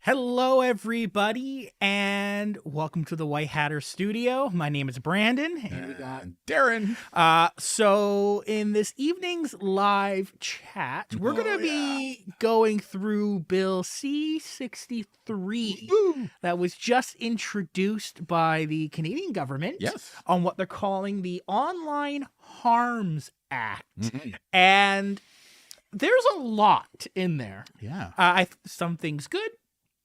Hello, everybody, and welcome to the White Hatter Studio. My name is Brandon, and we got Darren. So in this evening's live chat, we're going to be going through Bill C-63 that was just introduced by the Canadian government on what they're calling the Online Harms Act. And there's a lot in there. Yeah. Some things good.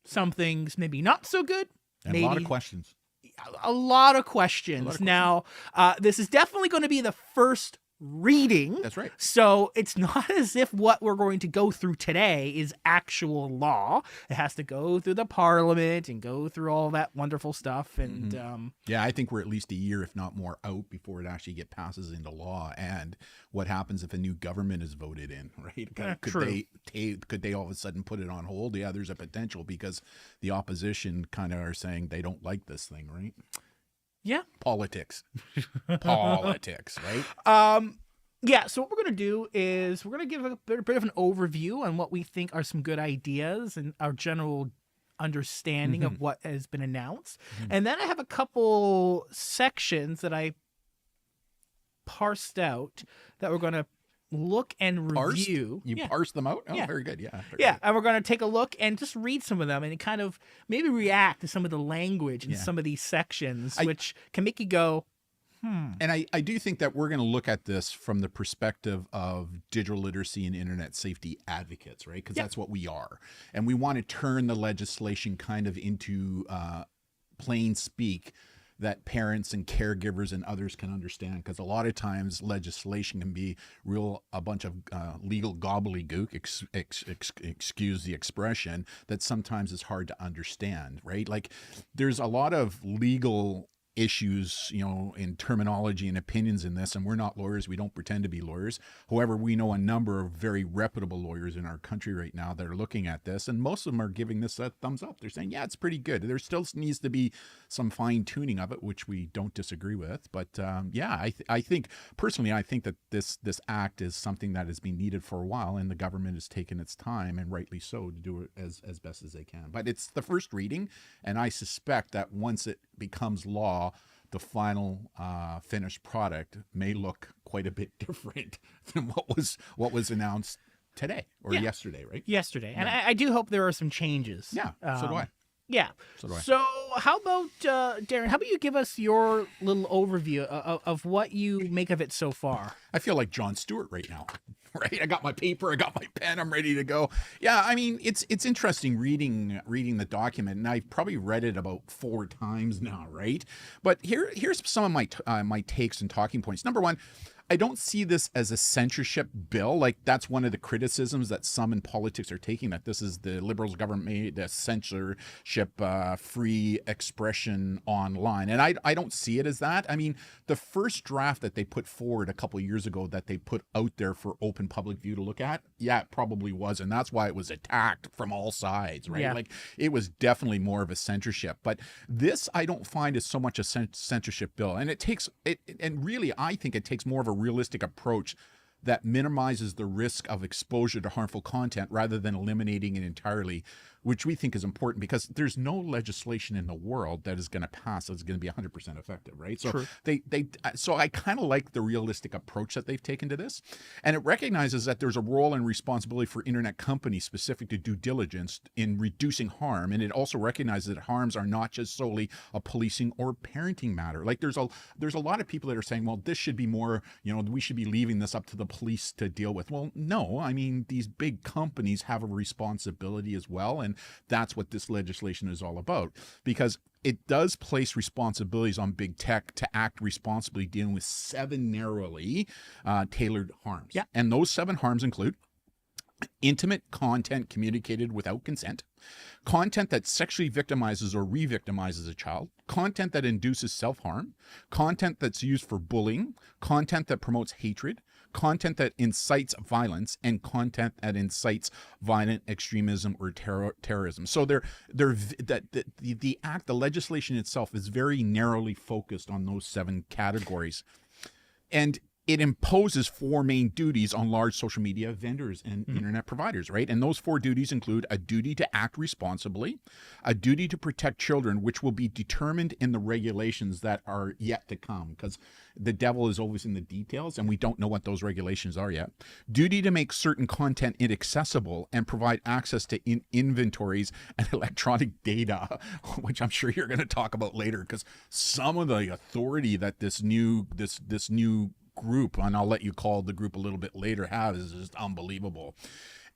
Some things maybe not so good. And maybe a lot of questions. A lot of questions. Now, this is definitely going to be the first reading. That's right. So it's not as if what we're going to go through today is actual law. It has to go through the parliament and go through all that wonderful stuff. And yeah, I think we're at least a year, if not more, out before it actually passes into law. And what happens if a new government is voted in, right? Could they all of a sudden put it on hold? Yeah, there's a potential because the opposition kind of are saying they don't like this thing, right? Yeah. Politics, right? Yeah, so what we're going to do is we're going to give a bit of an overview on what we think are some good ideas and our general understanding of what has been announced. And then I have a couple sections that I parsed out that we're going to look and review. You parse them out? Oh, yeah. Very good. Yeah. Very good. And we're going to take a look and just read some of them and kind of maybe react to some of the language in some of these sections, which can make you go, And I do think that we're going to look at this from the perspective of digital literacy and internet safety advocates, right? Because that's what we are. And we want to turn the legislation kind of into plain speak that parents and caregivers and others can understand, because a lot of times legislation can be a bunch of legal gobbledygook, excuse the expression, that sometimes is hard to understand, right? Like there's a lot of legal issues, in terminology and opinions in this, and we're not lawyers. We don't pretend to be lawyers. However, we know a number of very reputable lawyers in our country right now that are looking at this, and most of them are giving this a thumbs up. They're saying, yeah, it's pretty good. There still needs to be some fine tuning of it, which we don't disagree with. But I think personally, I think that this act is something that has been needed for a while, and the government has taken its time, and rightly so, to do it as best as they can. But it's the first reading, and I suspect that once it becomes law, the final finished product may look quite a bit different than what was announced today or yesterday, right? Yesterday. And I do hope there are some changes. Yeah, so do I. Yeah. So how about, Darren, how about you give us your little overview of what you make of it so far? I feel like Jon Stewart right now, right? I got my paper, I got my pen, I'm ready to go. Yeah, I mean, it's interesting reading the document, and I've probably read it about 4 times now, right? But here's some of my takes and talking points. Number one, I don't see this as a censorship bill. Like that's one of the criticisms that some in politics are taking, that this is the Liberals government made a censorship free expression online. And I don't see it as that. I mean, the first draft that they put forward a couple of years ago that they put out there for open public view to look at, yeah, it probably was. And that's why it was attacked from all sides, right? Yeah. Like it was definitely more of a censorship. But this I don't find is so much a censorship bill. And and really I think it takes more of a realistic approach that minimizes the risk of exposure to harmful content rather than eliminating it entirely, which we think is important because there's no legislation in the world that is going to pass that's going to be 100% effective, right? So so I kind of like the realistic approach that they've taken to this, and it recognizes that there's a role and responsibility for internet companies specific to due diligence in reducing harm, and it also recognizes that harms are not just solely a policing or parenting matter. Like there's a lot of people that are saying, well, this should be more, we should be leaving this up to the police to deal with. Well, no, I mean, these big companies have a responsibility as well, and that's what this legislation is all about, because it does place responsibilities on big tech to act responsibly, dealing with 7 narrowly tailored harms. Yeah. And those 7 harms include intimate content communicated without consent, content that sexually victimizes or re-victimizes a child, content that induces self-harm, content that's used for bullying, content that promotes hatred, content that incites violence, and content that incites violent extremism or terrorism. So the legislation itself is very narrowly focused on those 7 categories. And it imposes 4 main duties on large social media vendors and internet providers, right? And those 4 duties include a duty to act responsibly, a duty to protect children, which will be determined in the regulations that are yet to come, because the devil is always in the details and we don't know what those regulations are yet. Duty to make certain content inaccessible and provide access to inventories and electronic data, which I'm sure you're going to talk about later, because some of the authority that this new group, and I'll let you call the group a little bit later, is just unbelievable.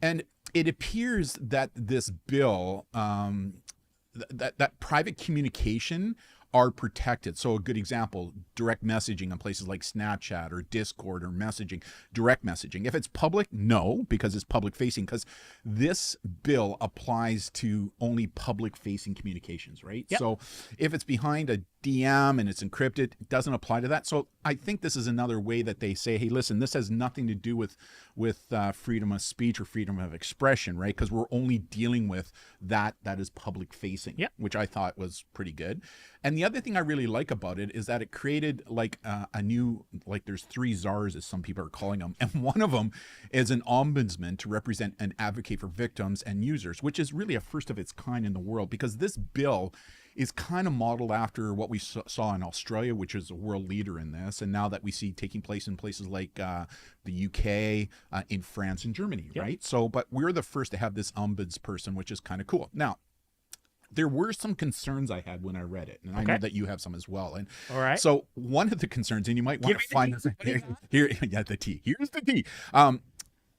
And it appears that this bill, that private communication are protected. So a good example, direct messaging on places like Snapchat or Discord or messaging, direct messaging. If it's public, no, because it's public facing, because this bill applies to only public facing communications, right? Yep. So if it's behind a DM and it's encrypted, it doesn't apply to that. So I think this is another way that they say, hey, listen, this has nothing to do with freedom of speech or freedom of expression, right? Because we're only dealing with that is public facing, yep, which I thought was pretty good. And the other thing I really like about it is that it created like a new, like there's 3 czars, as some people are calling them. And one of them is an ombudsman to represent and advocate for victims and users, which is really a first of its kind in the world, because this bill is kind of modeled after what we saw in Australia, which is a world leader in this. And now that we see taking place in places like the UK, in France and Germany, yep, right? So, but we're the first to have this ombuds person, which is kind of cool. Now, there were some concerns I had when I read it, and I know that you have some as well. And all right, so one of the concerns, and you might want to find here, yeah, the tea. Here's the tea.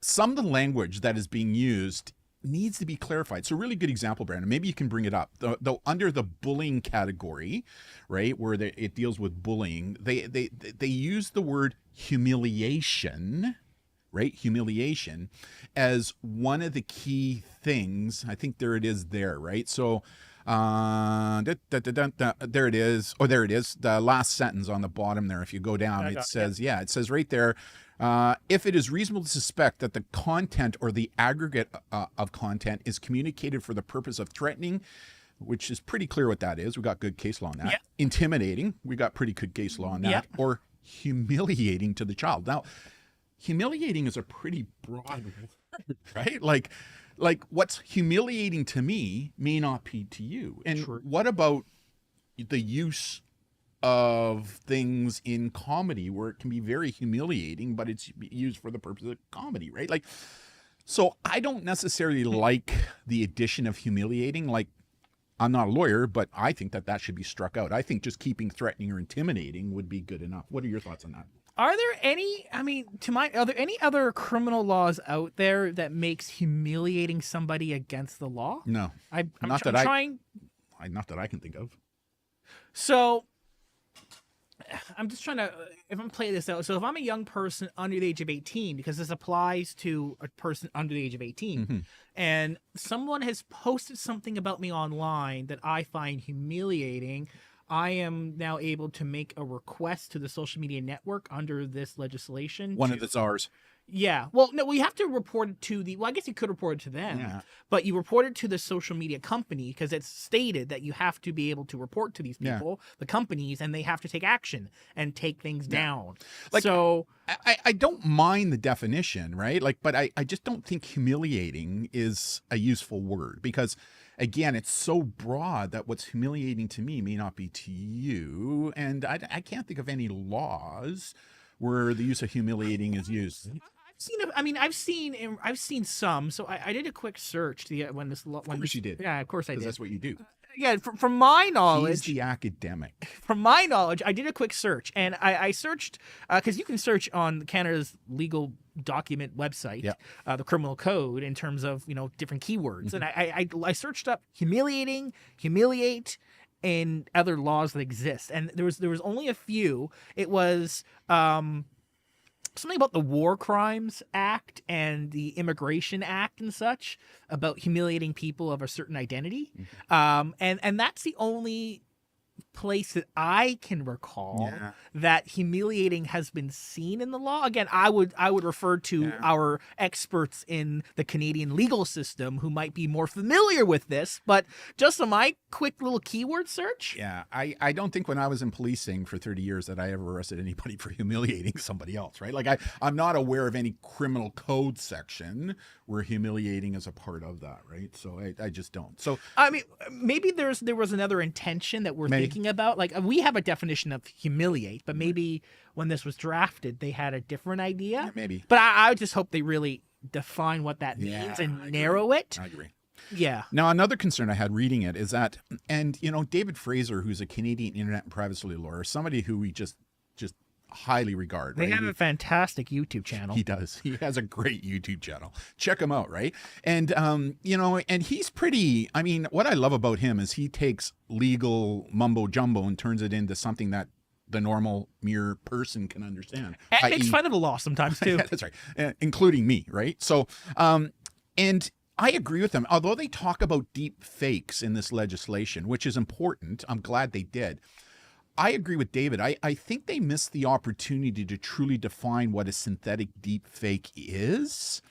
Some of the language that is being used needs to be clarified. So a really good example, Brandon, maybe you can bring it up. Though under the bullying category, right, where it deals with bullying, they use the word humiliation, right? Humiliation as one of the key things. I think there it is there, right? So there it is. Oh, there it is. The last sentence on the bottom there. If you go down, it says, it says right there, if it is reasonable to suspect that the content or the aggregate of content is communicated for the purpose of threatening, which is pretty clear what that is. We got good case law on that. Yep. Intimidating. We got pretty good case law on that. Yep. Or humiliating to the child. Now, humiliating is a pretty broad word, right? Like what's humiliating to me may not be to you. And what about the use of things in comedy where it can be very humiliating, but it's used for the purpose of comedy, right? Like, so I don't necessarily like the addition of humiliating. Like, I'm not a lawyer, but I think that should be struck out. I think just keeping threatening or intimidating would be good enough. What are your thoughts on that? Are there any, are there any other criminal laws out there that makes humiliating somebody against the law? No. Not that I can think of. So I'm just trying to, if I'm playing this out, so if I'm a young person under the age of 18, because this applies to a person under the age of 18, and someone has posted something about me online that I find humiliating, I am now able to make a request to the social media network under this legislation. One of the czars. Yeah. Well, no, we have to report it to I guess you could report it to them, but you report it to the social media company because it's stated that you have to be able to report to these people, the companies, and they have to take action and take things down. Like, so I don't mind the definition, right? Like, but I just don't think humiliating is a useful word because, again, it's so broad that what's humiliating to me may not be to you. And I can't think of any laws where the use of humiliating is used. I've seen some. So I did a quick search to get when this. Of course you did. Yeah, of course I did. That's what you do. Yeah, from my knowledge. He's the academic. From my knowledge, I did a quick search, and I searched because you can search on Canada's legal document website, the criminal code, in terms of different keywords, and I searched up humiliating, humiliate, and other laws that exist, and there was only a few. It was something about the War Crimes Act and the Immigration Act and such about humiliating people of a certain identity. And that's the only place that I can recall Yeah. that humiliating has been seen in the law. Again, I would refer to our experts in the Canadian legal system who might be more familiar with this, but just on my quick little keyword search. Yeah, I don't think when I was in policing for 30 years that I ever arrested anybody for humiliating somebody else, right? Like I'm not aware of any criminal code section where humiliating is a part of that, right? So I just don't. So I mean, maybe there was another intention that we're thinking about. Like we have a definition of humiliate, but maybe when this was drafted, they had a different idea. Yeah, maybe. But I just hope they really define what that means and narrow it. I agree. Yeah. Now, another concern I had reading it is that, and David Fraser, who's a Canadian internet and privacy lawyer, somebody who we just highly regard. They right? have a fantastic YouTube channel. He does. He has a great YouTube channel. Check him out, right? And and he's pretty. I mean, what I love about him is he takes legal mumbo jumbo and turns it into something that the normal mere person can understand. And makes fun of the law sometimes too. Yeah, that's right, including me, right? So, and I agree with them. Although they talk about deep fakes in this legislation, which is important, I'm glad they did. I agree with David. I think they missed the opportunity to truly define what a synthetic deep fake is.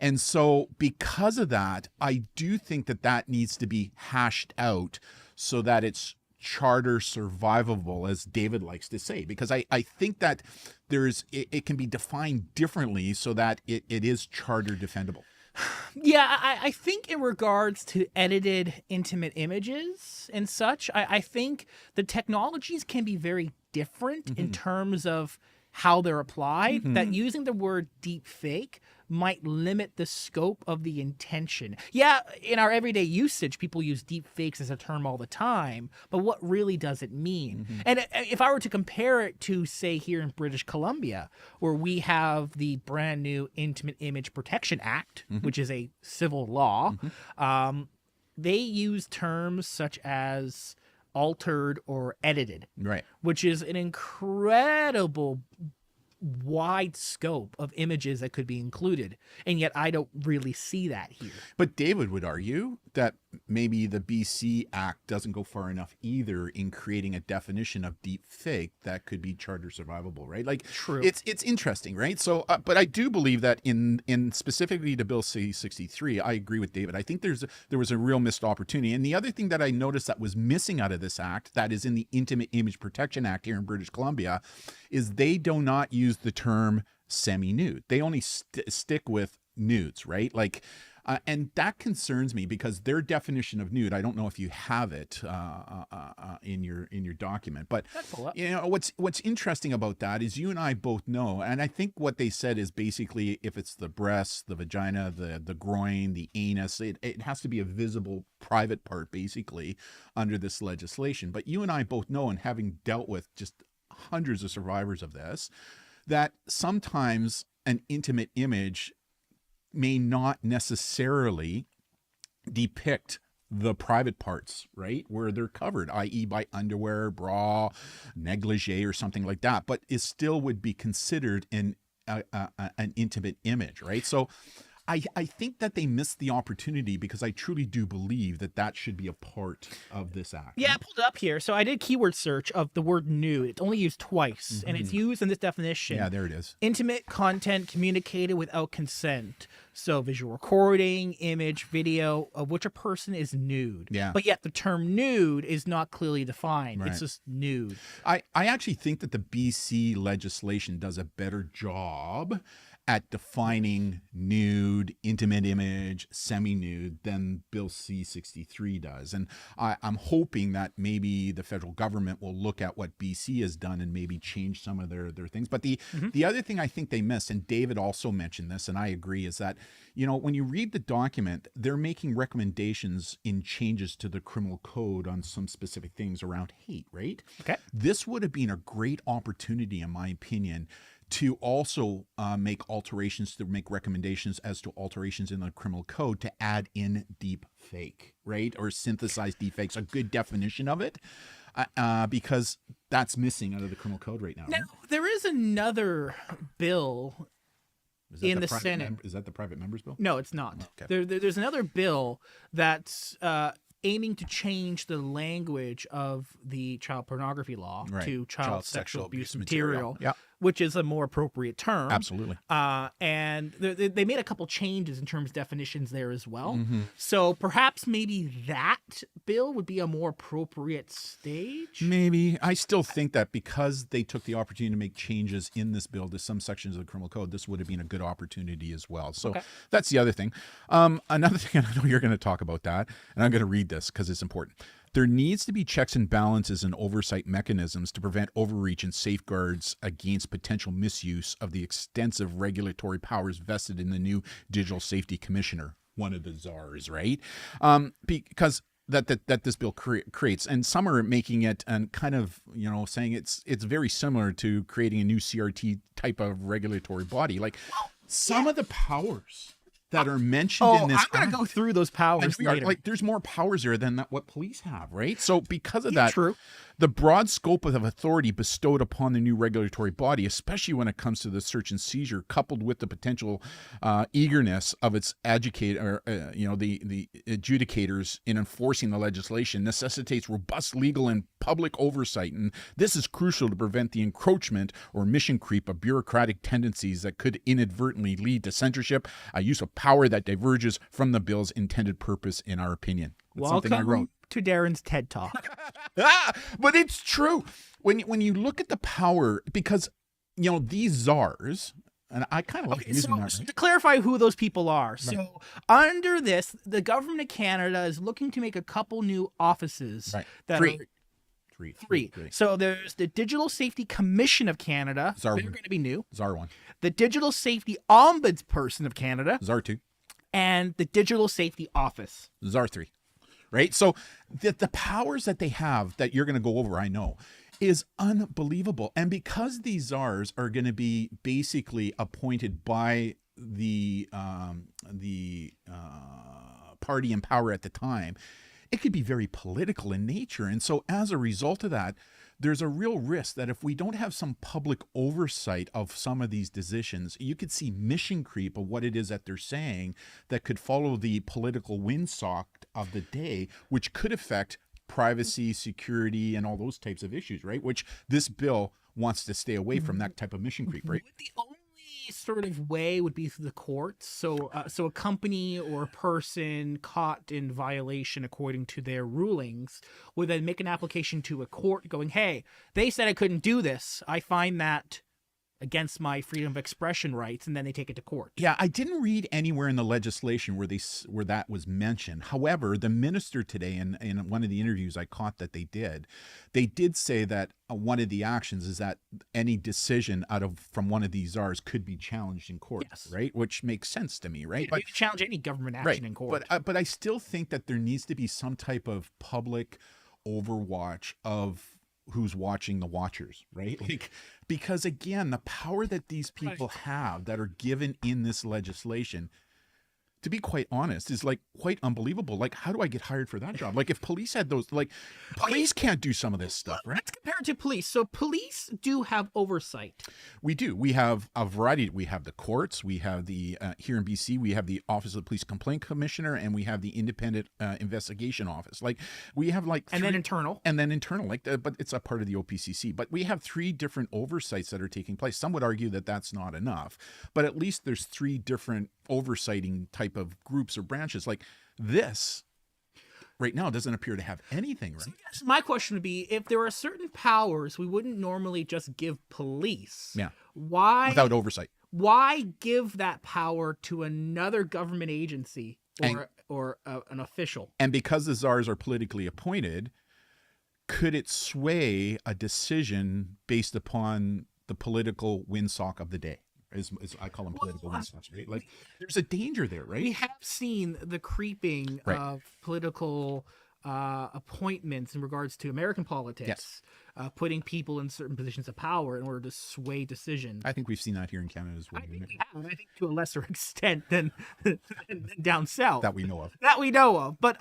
And so because of that, I do think that needs to be hashed out so that it's charter survivable, as David likes to say, because I think that it can be defined differently so that it is charter defendable. Yeah, I think in regards to edited intimate images and such, I think the technologies can be very different in terms of how they're applied, that using the word deep fake might limit the scope of the intention. Yeah, in our everyday usage, people use deep fakes as a term all the time, but what really does it mean? And if I were to compare it to, say, here in British Columbia, where we have the brand new Intimate Image Protection Act, which is a civil law, they use terms such as altered or edited, Right. which is an incredible wide scope of images that could be included, and yet I don't really see that here. But David would argue that maybe the BC Act doesn't go far enough either in creating a definition of deep fake that could be charter survivable, right? Like, True. It's interesting, right? So, but I do believe that in specifically to Bill C-63, I agree with David. I think there was a real missed opportunity. And the other thing that I noticed that was missing out of this act, that is in the Intimate Image Protection Act here in British Columbia, is they do not use the term semi-nude. They only stick with nudes, right? Like, and that concerns me because their definition of nude, I don't know if you have it in your document, but what's interesting about that is you and I both know, and I think what they said is basically if it's the breast, the vagina, the groin, the anus, it has to be a visible private part basically under this legislation. But you and I both know, and having dealt with just hundreds of survivors of this, that sometimes an intimate image may not necessarily depict the private parts, right, where they're covered, i.e. by underwear, bra, negligee, or something like that, but it still would be considered an intimate image, right? So I think that they missed the opportunity because I truly do believe that should be a part of this act. Yeah, I pulled it up here. So I did keyword search of the word nude. It's only used twice, and it's used in this definition. Yeah, there it is. Intimate content communicated without consent. So visual recording, image, video of which a person is nude. Yeah. But yet the term nude is not clearly defined. Right. It's just nude. I actually think that the BC legislation does a better job at defining nude, intimate image, semi-nude than Bill C-63 does. And I'm hoping that maybe the federal government will look at what BC has done and maybe change some of their things. But the other thing I think they miss, and David also mentioned this, and I agree, is that, when you read the document, they're making recommendations in changes to the criminal code on some specific things around hate, right? Okay. This would have been a great opportunity, in my opinion, to also make recommendations as to alterations in the criminal code to add in deep fake, right? Or synthesized deep fakes, a good definition of it, because that's missing out of the criminal code right now. Now, there is another bill in the Senate. Is that the private members bill? No, it's not. Okay. There's another bill that's aiming to change the language of the child pornography law to child sexual abuse material, which is a more appropriate term. Absolutely. And they made a couple changes in terms of definitions there as well. So perhaps maybe that bill would be a more appropriate stage. Maybe. I still think that because they took the opportunity to make changes in this bill to some sections of the criminal code, this would have been a good opportunity as well. So that's the other thing. Another thing, and I know you're going to talk about that, and I'm going to read this because it's important. There needs to be checks and balances and oversight mechanisms to prevent overreach and safeguards against potential misuse of the extensive regulatory powers vested in the new Digital Safety Commissioner, one of the czars, right? Because that this bill creates, and some are making it and kind of, saying it's very similar to creating a new CRT type of regulatory body. Like some of the powers that are mentioned in this. I'm going to go through those powers later. Like, there's more powers there than what police have, right? So because of that, true. The broad scope of authority bestowed upon the new regulatory body, especially when it comes to the search and seizure, coupled with the potential eagerness of its the adjudicators in enforcing the legislation, necessitates robust legal and public oversight, and this is crucial to prevent the encroachment or mission creep of bureaucratic tendencies that could inadvertently lead to censorship, a use of power that diverges from the bill's intended purpose, in our opinion. That's something I wrote. To Darren's TED Talk. But it's true. When you look at the power, because, these czars, and I kind of like using that. So to clarify who those people are. So under this, the government of Canada is looking to make a couple new offices. That Three. So there's the Digital Safety Commission of Canada. They're going to be new. Czar 1. The Digital Safety Ombudsperson of Canada. Czar 2. And the Digital Safety Office. Czar 3. Right? So the powers that they have that you're going to go over, I know, is unbelievable. And because these czars are going to be basically appointed by the party in power at the time, it could be very political in nature. And so as a result of that, there's a real risk that if we don't have some public oversight of some of these decisions, you could see mission creep of what it is that they're saying that could follow the political windsock of the day, which could affect privacy, security, and all those types of issues, right? Which this bill wants to stay away from that type of mission creep, right? The only sort of way would be through the courts. So a company or a person caught in violation according to their rulings would then make an application to a court going, hey, they said I couldn't do this. I find that against my freedom of expression rights, and then they take it to court. Yeah, I didn't read anywhere in the legislation where that was mentioned. However, the minister today, in one of the interviews I caught that they did say that one of the actions is that any decision from one of these czars could be challenged in court, right? Which makes sense to me, right? Yeah, you can challenge any government action in court. But I still think that there needs to be some type of public overwatch of who's watching the watchers, right? Like, because again, the power that these people have that are given in this legislation, to be quite honest, is like quite unbelievable. Like, how do I get hired for that job? Like, if police had those, like, police can't do some of this stuff, right? Let's compare it to police. So police do have oversight. We do. We have a variety. We have the courts. We have the, here in BC, we have the Office of the Police Complaint Commissioner, and we have the Independent Investigation Office. Like, we have like and then internal. Like, but it's a part of the OPCC. But we have 3 different oversights that are taking place. Some would argue that that's not enough, but at least there's 3 different oversighting type of groups or branches. Like this right now doesn't appear to have anything, right? So my question would be, if there are certain powers we wouldn't normally just give police, why, without oversight, why give that power to another government agency or an official? And because the czars are politically appointed, could it sway a decision based upon the political windsock of the day? As I call them, political windsocks, right? Like, there's a danger there, right? We have seen the creeping of political appointments in regards to American politics, putting people in certain positions of power in order to sway decisions. I think we've seen that here in Canada as well. I think we have. I think to a lesser extent than down south. That we know of. But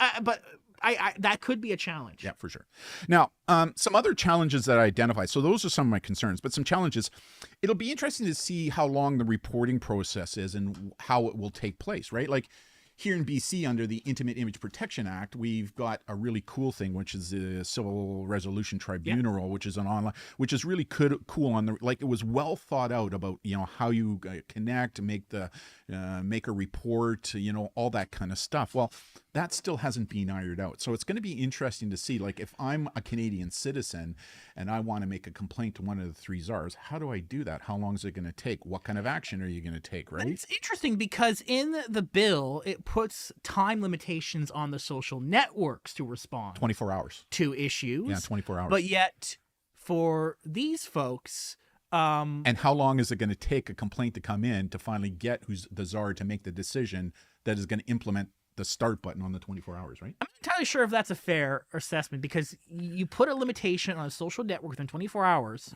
I that could be a challenge. Yeah, for sure. Now, some other challenges that I identified. So those are some of my concerns, but some challenges. It'll be interesting to see how long the reporting process is and how it will take place, right? Like, here in BC, under the Intimate Image Protection Act, we've got a really cool thing, which is the Civil Resolution Tribunal, which is an online, which is really cool on the, like, it was well thought out about, you know, how you connect, make a report, you know, all that kind of stuff. Well, that still hasn't been ironed out. So it's going to be interesting to see, like, if I'm a Canadian citizen and I want to make a complaint to one of the three czars, how do I do that? How long is it going to take? What kind of action are you going to take, right? It's interesting because in the bill, it puts time limitations on the social networks to respond 24 hours to issues. Yeah, 24 hours. But yet, for these folks... and how long is it going to take a complaint to come in to finally get who's the czar to make the decision that is going to implement the start button on the 24 hours, right? I'm not entirely sure if that's a fair assessment, because you put a limitation on a social network within 24 hours.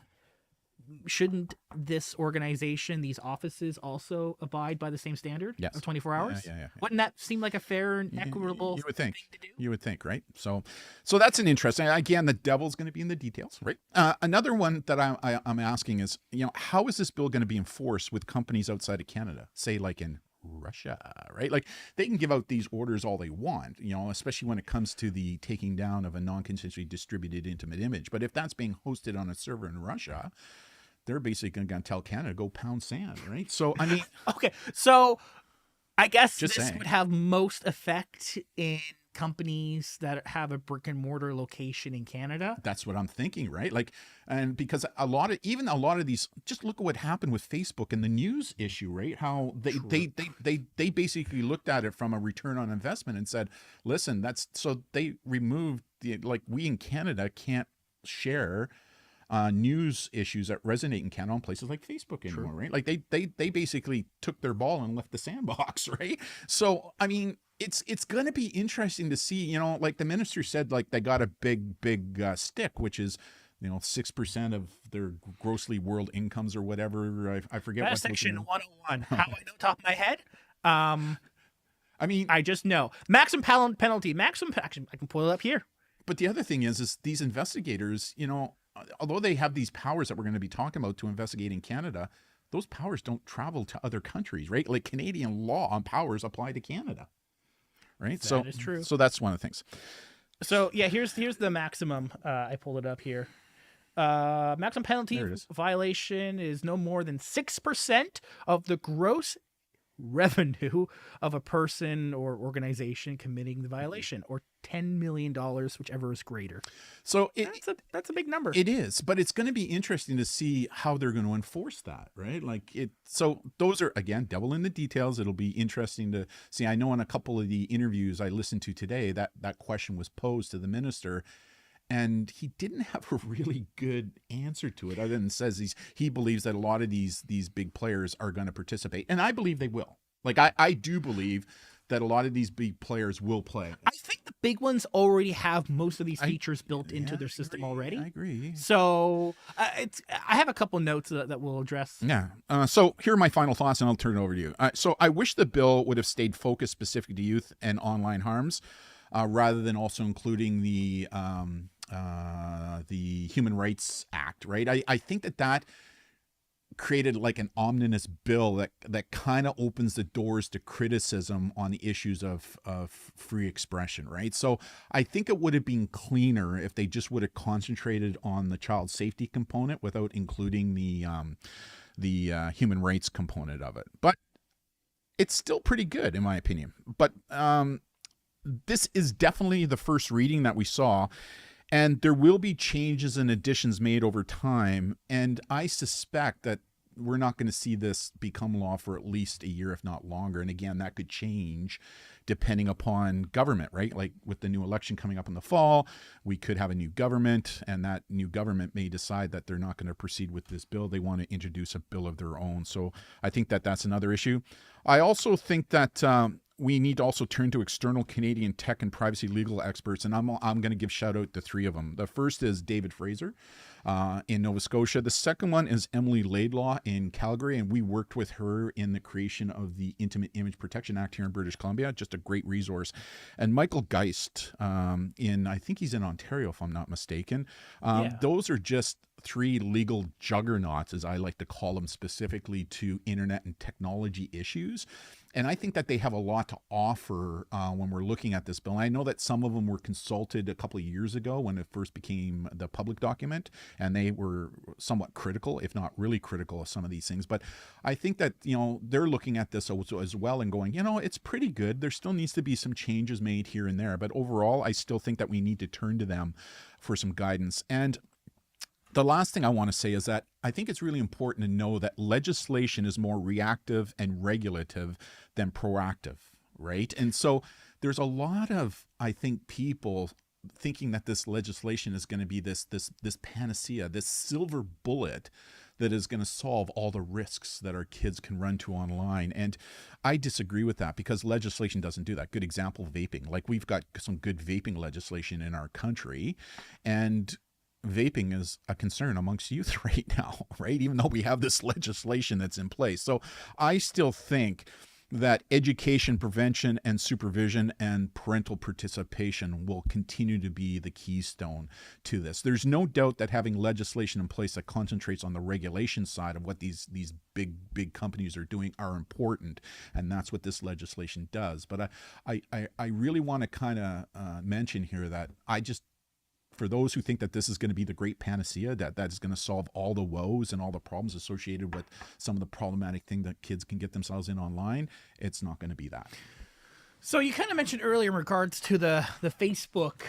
Shouldn't this organization, these offices, also abide by the same standard of 24 hours? Yeah. Wouldn't that seem like a fair and equitable you would think. thing to do? You would think, right? So that's an interesting. Again, the devil's going to be in the details, right? Another one that I'm asking is, you know, how is this bill going to be enforced with companies outside of Canada, say like in Russia, right? Like, they can give out these orders all they want, you know, especially when it comes to the taking down of a non-consensually distributed intimate image. But if that's being hosted on a server in Russia, they're basically going to tell Canada, go pound sand, right? So, I mean... Okay, so I guess Just this saying. would have most effect in companies that have a brick and mortar location in Canada. That's what I'm thinking, right? Like, and because a lot of these, just look at what happened with Facebook and the news issue, right? How they basically looked at it from a return on investment and said, listen, so they removed like, we in Canada can't share news issues that resonate in Canada on places like Facebook anymore, right? Like, they basically took their ball and left the sandbox, right? So, I mean, it's going to be interesting to see, you know, like the minister said, like, they got a big stick, which is, you know, 6% of their grossly world incomes or whatever. I forget That's what section 101. How I know top of my head? I mean, I just know. Maximum penalty. I can pull it up here. but the other thing is these investigators, you know, although they have these powers that we're going to be talking about to investigate in Canada, those powers don't travel to other countries, right? Like, Canadian law on powers apply to Canada, right? That is true. So that's one of the things. So yeah, here's the maximum. I pulled it up here. Maximum penalty There it is. violation is no more than 6% of the gross revenue of a person or organization committing the violation, or $10 million, whichever is greater. So That's a big number. it is, but it's going to be interesting to see how they're going to enforce that, right? Like, so those are, again, devil in the details. It'll be interesting to see. I know in a couple of the interviews I listened to today, that question was posed to the minister, and he didn't have a really good answer to it, other than says he believes that a lot of these big players are going to participate, and I believe they will. Like, I do believe that a lot of these big players will play. I think the big ones already have most of these features built into their system already. I agree. So I have a couple notes that we'll address. Yeah. So here are my final thoughts, and I'll turn it over to you. So I wish the bill would have stayed focused specific to youth and online harms, rather than also including the Human Rights Act, right? I think that created like an ominous bill that kind of opens the doors to criticism on the issues of free expression, right? So I think it would have been cleaner if they just would have concentrated on the child safety component without including the human rights component of it. But it's still pretty good, in my opinion. But this is definitely the first reading that we saw, and there will be changes and additions made over time. And I suspect that we're not going to see this become law for at least a year, if not longer. And again, that could change depending upon government, right? Like, with the new election coming up in the fall, we could have a new government, and that new government may decide that they're not going to proceed with this bill. They want to introduce a bill of their own. So I think that that's another issue. I also think that we need to also turn to external Canadian tech and privacy legal experts, and I'm going to give shout out to three of them. The first is David Fraser in Nova Scotia. The second one is Emily Laidlaw in Calgary, and we worked with her in the creation of the Intimate Image Protection Act here in British Columbia. Just a great resource. And Michael Geist I think he's in Ontario, if I'm not mistaken. Those are just three legal juggernauts, as I like to call them, specifically to internet and technology issues. And I think that they have a lot to offer when we're looking at this bill. And I know that some of them were consulted a couple of years ago when it first became the public document, and they were somewhat critical, if not really critical, of some of these things. But I think that, they're looking at this as well and going, it's pretty good. There still needs to be some changes made here and there. But overall, I still think that we need to turn to them for some guidance. And the last thing I want to say is that I think it's really important to know that legislation is more reactive and regulative than proactive, right? And so there's a lot of, I think, people thinking that this legislation is going to be this panacea, this silver bullet that is going to solve all the risks that our kids can run to online. And I disagree with that, because legislation doesn't do that. Good example, vaping. Like, we've got some good vaping legislation in our country, and vaping is a concern amongst youth right now, right? Even though we have this legislation that's in place. So I still think that education, prevention, and supervision and parental participation will continue to be the keystone to this. There's no doubt that having legislation in place that concentrates on the regulation side of what these big companies are doing are important, and that's what this legislation does. But I really want to kind of mention here that for those who think that this is going to be the great panacea, that is going to solve all the woes and all the problems associated with some of the problematic thing that kids can get themselves in online, it's not going to be that. So you kind of mentioned earlier in regards to the Facebook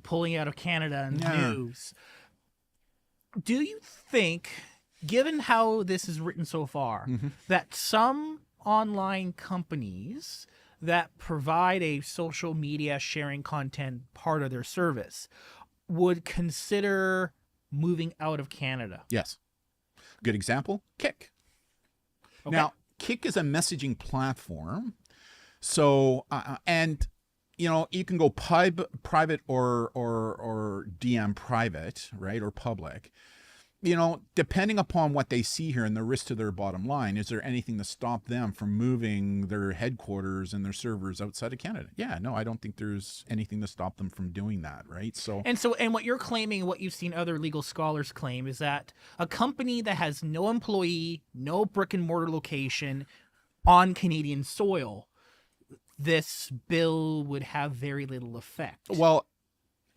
pulling out of Canada and news. Do you think, given how this is written so far, that some online companies that provide a social media sharing content part of their service would consider moving out of Canada? Yes. Good example, Kik. Okay. Now, Kik is a messaging platform. So, you can go private or DM private, right, or public. Depending upon what they see here and the risk to their bottom line, is there anything to stop them from moving their headquarters and their servers outside of Canada? Yeah, no, I don't think there's anything to stop them from doing that, right? And what you're claiming, what you've seen other legal scholars claim, is that a company that has no employee, no brick and mortar location on Canadian soil, this bill would have very little effect. Well,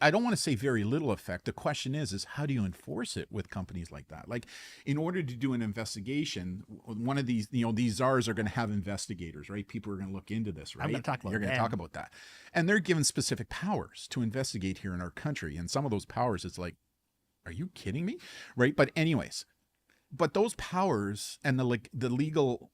I don't want to say very little effect. The question is how do you enforce it with companies like that? Like, in order to do an investigation, one of these, these czars are going to have investigators, right? People are going to look into this, right? I'm going to talk about You're going to talk about that. And they're given specific powers to investigate here in our country. And some of those powers, it's like, are you kidding me? Right? But anyways, those powers and the legal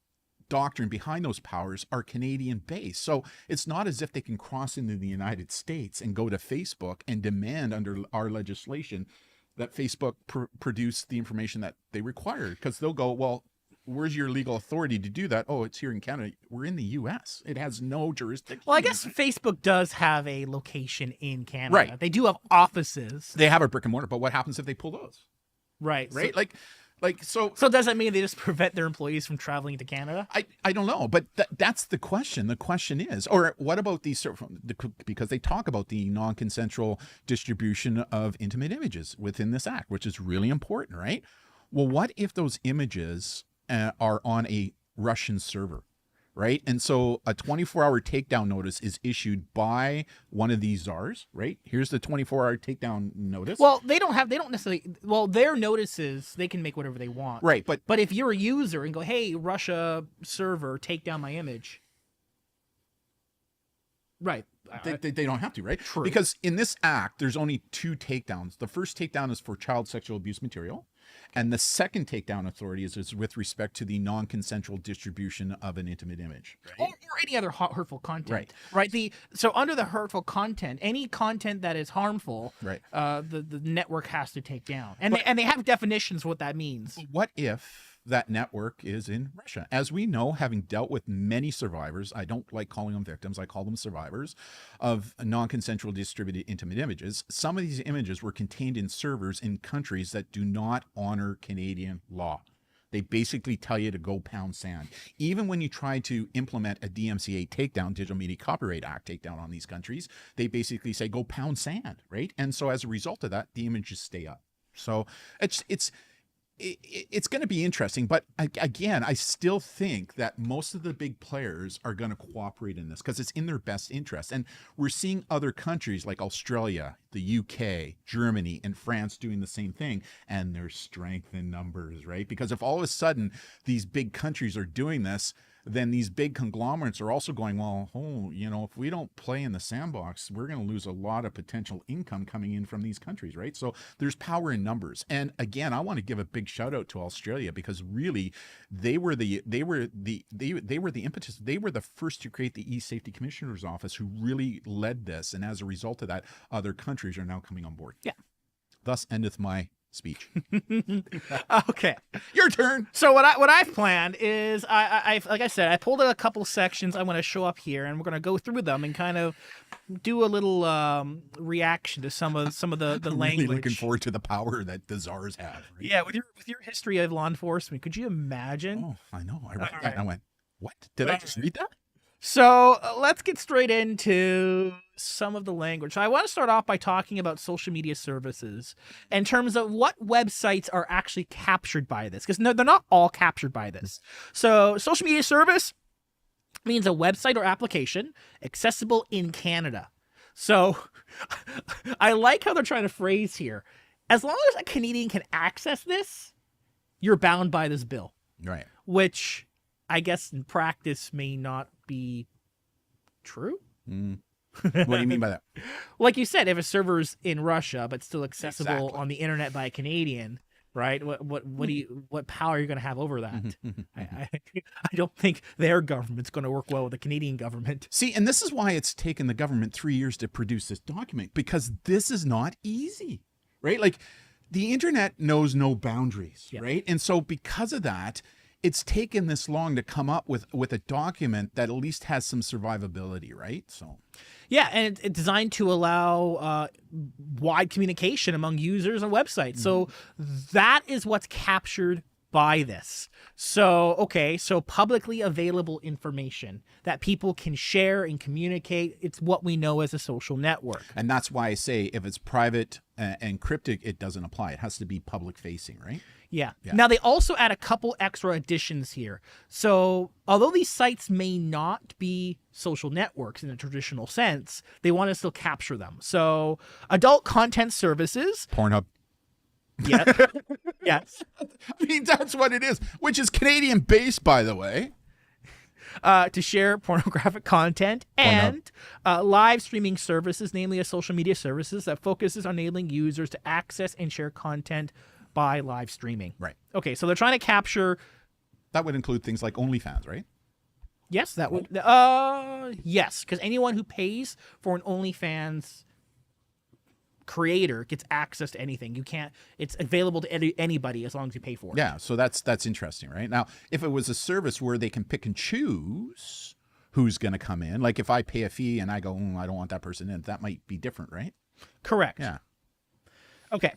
doctrine behind those powers are Canadian based. So it's not as if they can cross into the United States and go to Facebook and demand under our legislation that Facebook produce the information that they require, because they'll go, well, where's your legal authority to do that? Oh, it's here in Canada. We're in the U.S. It has no jurisdiction. Well, I guess Facebook does have a location in Canada. Right. They do have offices. They have a brick and mortar, but what happens if they pull those? Right. So does that mean they just prevent their employees from traveling to Canada? I don't know, but that's the question. The question is, or what about these, because they talk about the non-consensual distribution of intimate images within this act, which is really important, right? Well, what if those images are on a Russian server, right? And so a 24-hour takedown notice is issued by one of these czars, right? Here's the 24-hour takedown notice. Well, they don't necessarily, their notices, they can make whatever they want. Right, but if you're a user and go, hey, Russia server, take down my image. Right. They don't have to, right? True. Because in this act, there's only two takedowns. The first takedown is for child sexual abuse material. And the second takedown authority is with respect to the non-consensual distribution of an intimate image. Right? Or any other hurtful content. Right. So under the hurtful content, any content that is harmful, right, the network has to take down. And they have definitions of what that means. What if that network is in Russia? As we know, having dealt with many survivors, I don't like calling them victims, I call them survivors of non-consensual distributed intimate images. Some of these images were contained in servers in countries that do not honor Canadian law. They basically tell you to go pound sand. Even when you try to implement a DMCA takedown, Digital Media Copyright Act takedown on these countries, they basically say go pound sand, right? And so as a result of that, the images stay up. So it's going to be interesting, but again, I still think that most of the big players are going to cooperate in this because it's in their best interest. And we're seeing other countries like Australia, the UK, Germany, and France doing the same thing, and there's strength in numbers, right? Because if all of a sudden these big countries are doing this, then these big conglomerates are also going, well, if we don't play in the sandbox, we're going to lose a lot of potential income coming in from these countries, right? So there's power in numbers. And again, I want to give a big shout out to Australia because really they were the impetus. They were the first to create the E-Safety Commissioner's Office, who really led this. And as a result of that, other countries are now coming on board. Yeah. Thus endeth my speech. Okay, your turn. So what I've planned is I like I said, I pulled out a couple sections I want to show up here, and we're going to go through them and kind of do a little reaction to some of the I'm language. really looking forward to the power that the czars have. Right? Yeah, with your history of law enforcement, could you imagine? Oh, I know. I read that and I went, what? Did I just read that? So let's get straight into some of the language. So I want to start off by talking about social media services in terms of what websites are actually captured by this, because no, they're not all captured by this. So social media service means a website or application accessible in Canada. So I like how they're trying to phrase here. As long as a Canadian can access this, you're bound by this bill. Right. Which I guess in practice may not be true. What do you mean by that? Like you said, if a server's in Russia but still accessible Exactly. on the internet by a Canadian, right? What power are you going to have over that? I don't think their government's going to work well with the Canadian government. See, and this is why it's taken the government 3 years to produce this document, because this is not easy, right? Like the internet knows no boundaries, right? And so because of that, it's taken this long to come up with a document that at least has some survivability, right? So, yeah, and it's designed to allow wide communication among users and websites. So that is what's captured by this. So publicly available information that people can share and communicate. It's what we know as a social network. And that's why I say if it's private and cryptic, it doesn't apply. It has to be public facing, right? Yeah. Now, they also add a couple extra additions here. So although these sites may not be social networks in a traditional sense, they want to still capture them. So adult content services. Pornhub. Yeah. Yes. I mean, that's what it is, which is Canadian based, by the way. To share pornographic content, and live streaming services, namely a social media services that focuses on enabling users to access and share content by live streaming. Right. Okay, so they're trying to capture. That would include things like OnlyFans, right? Yes, that would. Yes, because anyone who pays for an OnlyFans creator gets access to anything. You can't. It's available to anybody as long as you pay for it. Yeah, so that's interesting, right? Now, if it was a service where they can pick and choose who's going to come in, like if I pay a fee and I go, I don't want that person in, that might be different, right? Correct. Yeah. Okay.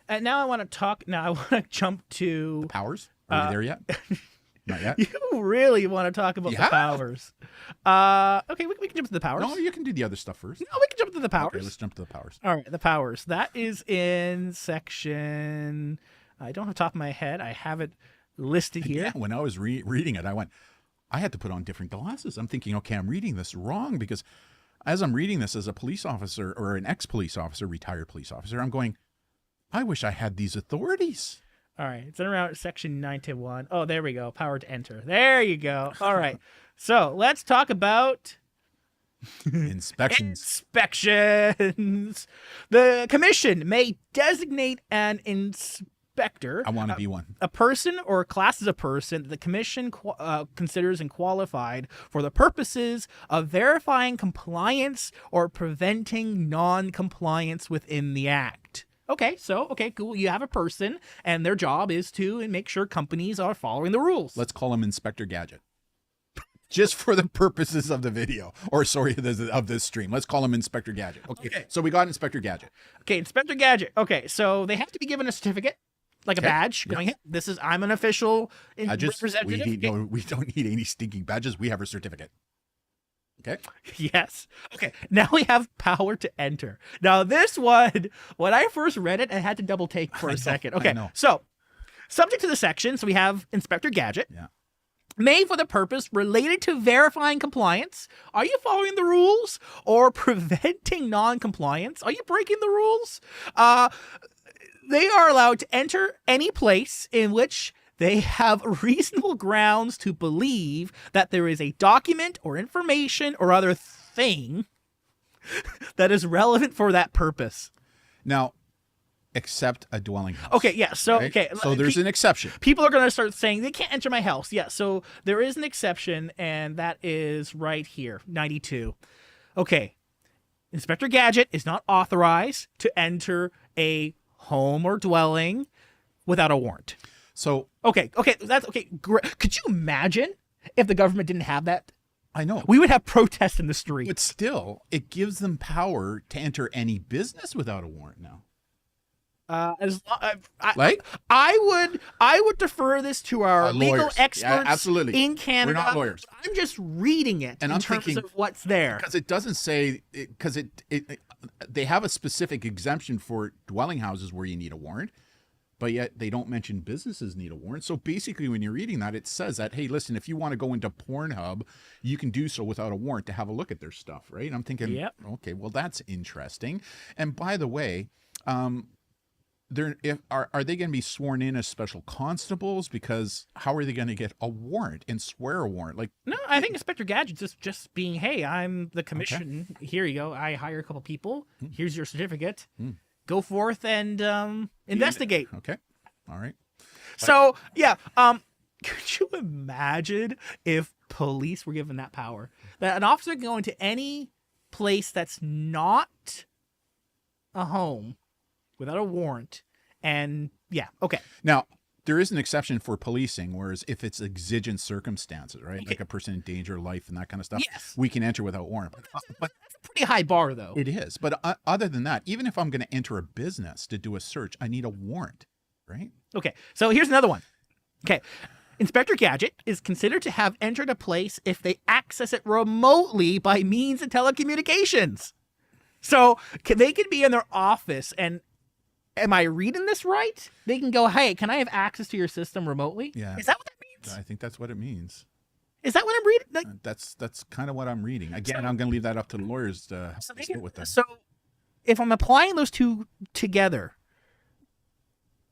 And now I want to talk. Now I want to jump to the powers. Are we there yet? Not yet. You really want to talk about the powers? Okay, we can jump to the powers. No, you can do the other stuff first. No, we can jump to the powers. Okay, let's jump to the powers. All right, the powers. That is in section. I don't have the top of my head. I have it listed here. Yeah, when I was reading it, I had to put on different glasses. I'm thinking, okay, I'm reading this wrong, because as I'm reading this as a police officer or an ex-police officer, retired police officer, I'm going, I wish I had these authorities. All right. It's in around section 9-1. Oh, there we go. Power to enter. There you go. All right. So let's talk about inspections. Inspections. The commission may designate an inspector. I want to be one. A person or class of person that the commission considers and qualified for the purposes of verifying compliance or preventing non-compliance within the act. Okay, cool. You have a person, and their job is to make sure companies are following the rules. Let's call him Inspector Gadget. Just for the purposes of the video, or sorry, of this stream. Let's call him Inspector Gadget. Okay. So we got Inspector Gadget. Okay, Inspector Gadget. Okay, so they have to be given a certificate, like a badge, going, I'm an official representative. We don't need any stinking badges. We have a certificate. Okay. Yes. Okay. Now we have power to enter. Now this one, when I first read it, I had to double take for a second. Okay. So subject to the section, so we have Inspector Gadget. Yeah. Made for the purpose related to verifying compliance. Are you following the rules or preventing non-compliance? Are you breaking the rules? They are allowed to enter any place in which they have reasonable grounds to believe that there is a document or information or other thing that is relevant for that purpose. Now, except a dwelling house. Okay, yeah. So, right? okay. So there's an exception. People are going to start saying they can't enter my house. Yeah, so there is an exception, and that is right here, 92. Okay. Inspector Gadget is not authorized to enter a home or dwelling without a warrant. So okay, that's okay. Could you imagine if the government didn't have that? I know we would have protests in the street. But still, it gives them power to enter any business without a warrant now. I would defer this to our legal experts absolutely. in Canada. We're not lawyers. I'm just reading it and in terms of what's there. Because it doesn't say because they have a specific exemption for dwelling houses where you need a warrant. But yet they don't mention businesses need a warrant. So basically when you're reading that, it says that, hey, listen, if you want to go into Pornhub, you can do so without a warrant to have a look at their stuff, right? And I'm thinking, yep. Okay, well, that's interesting. And by the way, are they going to be sworn in as special constables? Because how are they going to get a warrant and swear a warrant? Like, no, I think Inspector Gadget's just being, hey, I'm the commission. Okay. Here you go. I hire a couple people. Here's your certificate. Go forth and investigate. Okay. All right. So, yeah. Could you imagine if police were given that power? That an officer can go into any place that's not a home without a warrant and, yeah, okay. Now, there is an exception for policing, whereas if it's exigent circumstances, right? Okay. Like a person in danger of life and that kind of stuff, yes. We can enter without warrant. But that's a pretty high bar, though. It is. But other than that, even if I'm going to enter a business to do a search, I need a warrant, right? Okay, so here's another one. Okay, Inspector Gadget is considered to have entered a place if they access it remotely by means of telecommunications. So they could be in their office and am I reading this right? They can go, hey, can I have access to your system remotely? Yeah. Is that what that means? I think that's what it means. Is that what I'm reading? Like, that's kind of what I'm reading. Again, I'm going to leave that up to the lawyers to sit with them. So if I'm applying those two together,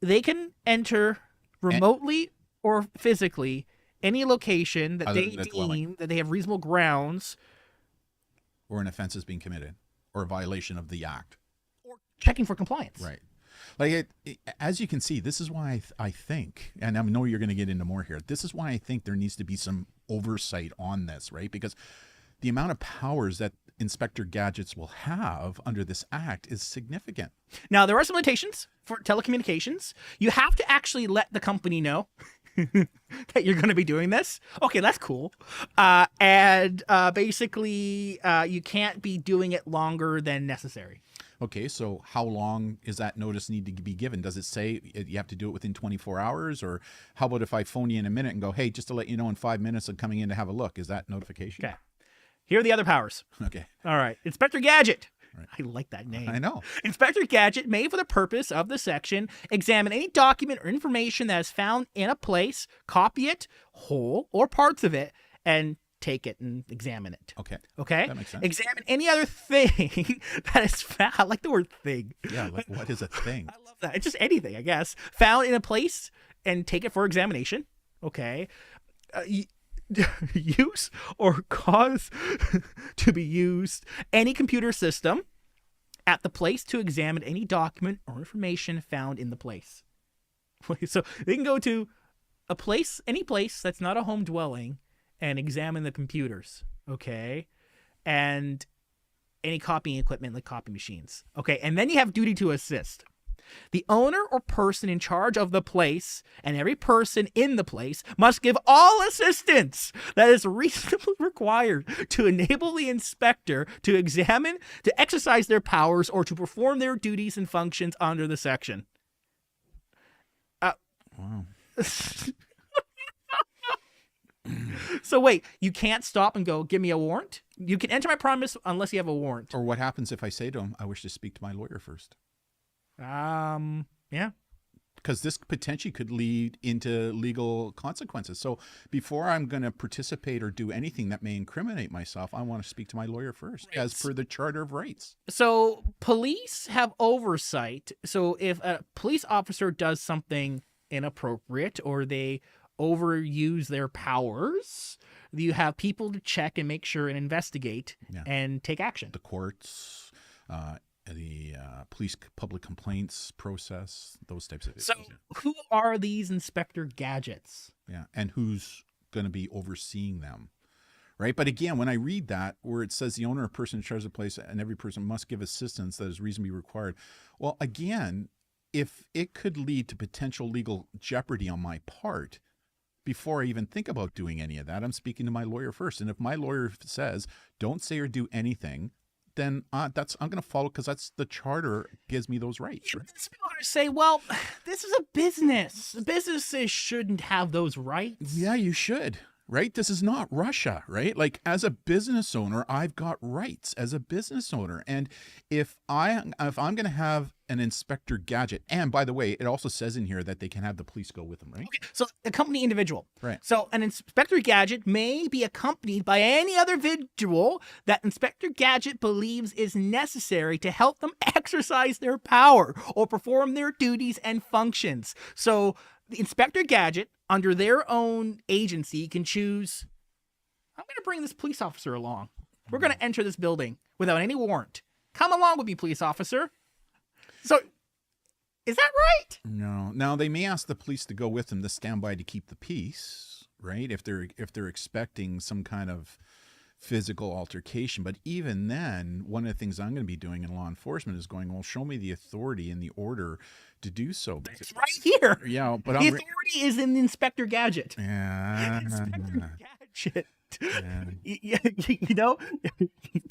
they can enter remotely or physically any location that they deem that they have reasonable grounds. Or an offense is being committed or a violation of the act. Or checking for compliance. Right. Like as you can see, this is why I think, and I know you're going to get into more here. This is why I think there needs to be some oversight on this, right? Because the amount of powers that Inspector Gadgets will have under this act is significant. Now, there are some limitations for telecommunications. You have to actually let the company know that you're going to be doing this. Okay, that's cool. And basically, you can't be doing it longer than necessary. Okay, so how long is that notice need to be given? Does it say you have to do it within 24 hours? Or how about if I phone you in a minute and go, hey, just to let you know in 5 minutes I'm coming in to have a look. Is that notification? Okay. Here are the other powers. Okay. All right. Inspector Gadget. Right. I like that name. I know. Inspector Gadget may, for the purpose of the section, examine any document or information that is found in a place, copy it, whole or parts of it, and take it and examine it. Okay. Okay? That makes sense. Examine any other thing that is found. I like the word thing. Yeah, like what is a thing? I love that. It's just anything, I guess. Found in a place and take it for examination. Okay. Use or cause to be used any computer system at the place to examine any document or information found in the place. So they can go to a place, any place that's not a home dwelling, and examine the computers, okay? And any copying equipment like copy machines. Okay, and then you have duty to assist. The owner or person in charge of the place and every person in the place must give all assistance that is reasonably required to enable the inspector to examine, to exercise their powers, or to perform their duties and functions under the section. Wow. So wait, you can't stop and go, give me a warrant? You can enter my premise unless you have a warrant. Or what happens if I say to him, I wish to speak to my lawyer first? Yeah. Because this potentially could lead into legal consequences. So before I'm going to participate or do anything that may incriminate myself, I want to speak to my lawyer first, as per the Charter of Rights. So police have oversight. So if a police officer does something inappropriate or they overuse their powers, you have people to check and make sure and investigate and take action. The courts, the police public complaints process, those types of issues. So who are these Inspector Gadgets? Yeah, and who's going to be overseeing them, right? But again, when I read that, where it says the owner or person in charge of the place and every person must give assistance that is reasonably required, well, again, if it could lead to potential legal jeopardy on my part, before I even think about doing any of that, I'm speaking to my lawyer first. And if my lawyer says, don't say or do anything, then I'm going to follow, because that's the charter gives me those rights. Yeah, Right? people are going to say, well, this is a business. Businesses shouldn't have those rights. Yeah, you should. Right? This is not Russia, right? Like, as a business owner, I've got rights as a business owner. And if I'm going to have an Inspector Gadget, and by the way, it also says in here that they can have the police go with them, right? Okay, so accompany individual. Right. So an Inspector Gadget may be accompanied by any other individual that Inspector Gadget believes is necessary to help them exercise their power or perform their duties and functions. So the Inspector Gadget, under their own agency, can choose, I'm going to bring this police officer along. We're going to enter this building without any warrant. Come along with me, police officer. So, is that right? No. Now, they may ask the police to go with them to stand by to keep the peace, right? If they're expecting some kind of physical altercation. But even then, one of the things I'm going to be doing in law enforcement is going, well, show me the authority and the order to do so. It's right here. Yeah, but the authority is in the Inspector Gadget. Yeah. Inspector Gadget. Yeah. You know?